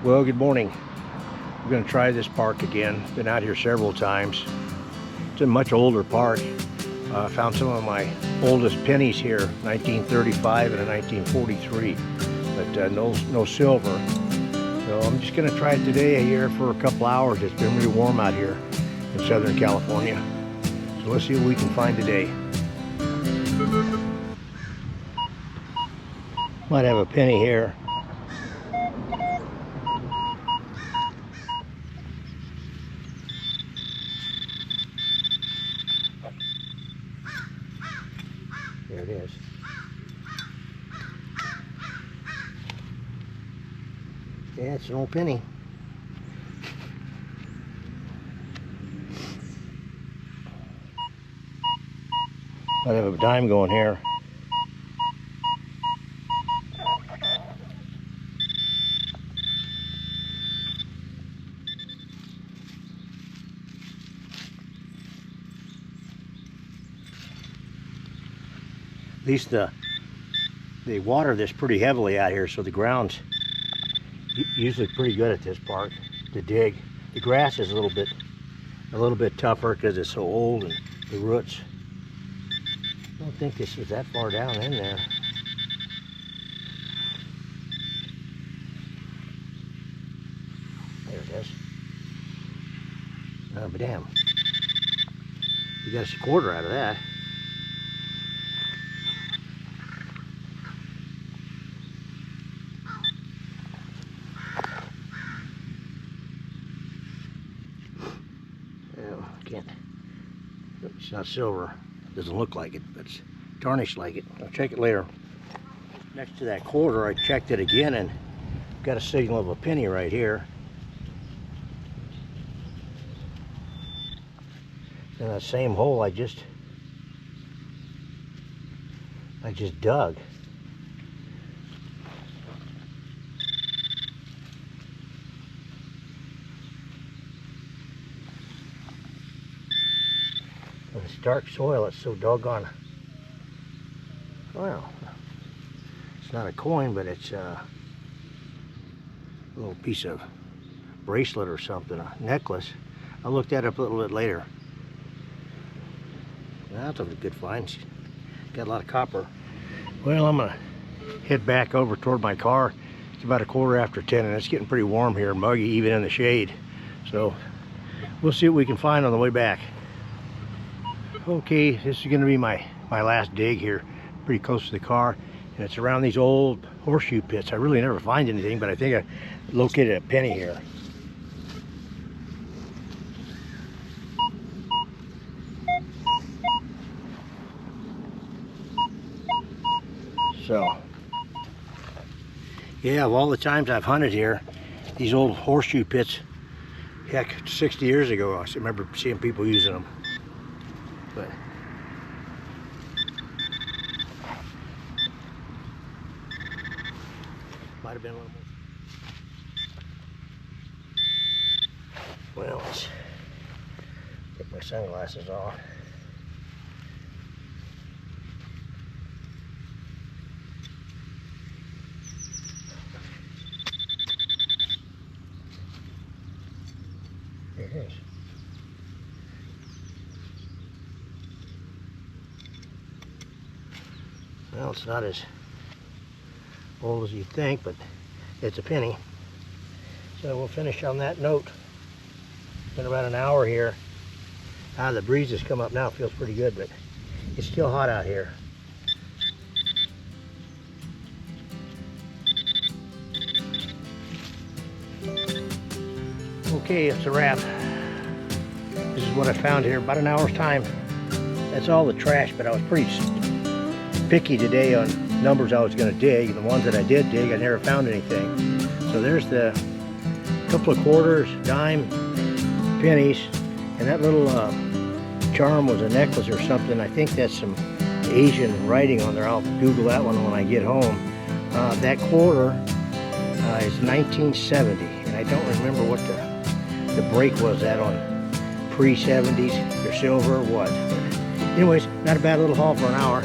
Well, good morning. We're going to try this park again. Been out here several times. It's a much older park. Found some of my oldest pennies here, 1935 and a 1943, but no silver. So I'm just going to try it today here for a couple hours. It's been really warm out here in Southern California. So let's see what we can find today. Might have a penny here. There it is. Yeah, it's an old penny. Might have a dime going here. At least they water this pretty heavily out here, so the ground's usually pretty good at this park to dig. The grass is a little bit tougher because it's so old and the roots. I don't think this was that far down in there. There it is. Oh, but damn. You got a quarter out of that. Can't. It's not silver. Doesn't look like it, but it's tarnished like it. I'll check it later. Next to that quarter, I checked it again and got a signal of a penny right here. In that same hole I just dug. And it's dark soil, it's so doggone, well, it's not a coin, but it's a little piece of bracelet or something, a necklace. I'll look that up a little bit later. That's a good find. Got a lot of copper. Well, I'm gonna head back over toward my car. It's about 10:15 and it's getting pretty warm here, muggy even in the shade. So we'll see what we can find on the way back. Okay, this is going to be my last dig here, pretty close to the car, and it's around these old horseshoe pits. I really never find anything, but I think I located a penny here. So, yeah, of all the times I've hunted here, these old horseshoe pits, heck, 60 years ago, I remember seeing people using them. But might have been one more. Well, let's take my sunglasses off. There it is. Well, it's not as old as you'd think, but it's a penny. So we'll finish on that note. It's been about an hour here. The breeze has come up now. It feels pretty good, but it's still hot out here. Okay, it's a wrap. This is what I found here, about an hour's time. That's all the trash, but I was pretty picky today on numbers I was going to dig. The ones that I did dig, I never found anything. So there's the couple of quarters, dime, pennies, and that little charm was a necklace or something. I think that's some Asian writing on there. I'll Google that one when I get home. That quarter is 1970, and I don't remember what the break was at on pre-70s or silver or what. But anyways, not a bad little haul for an hour.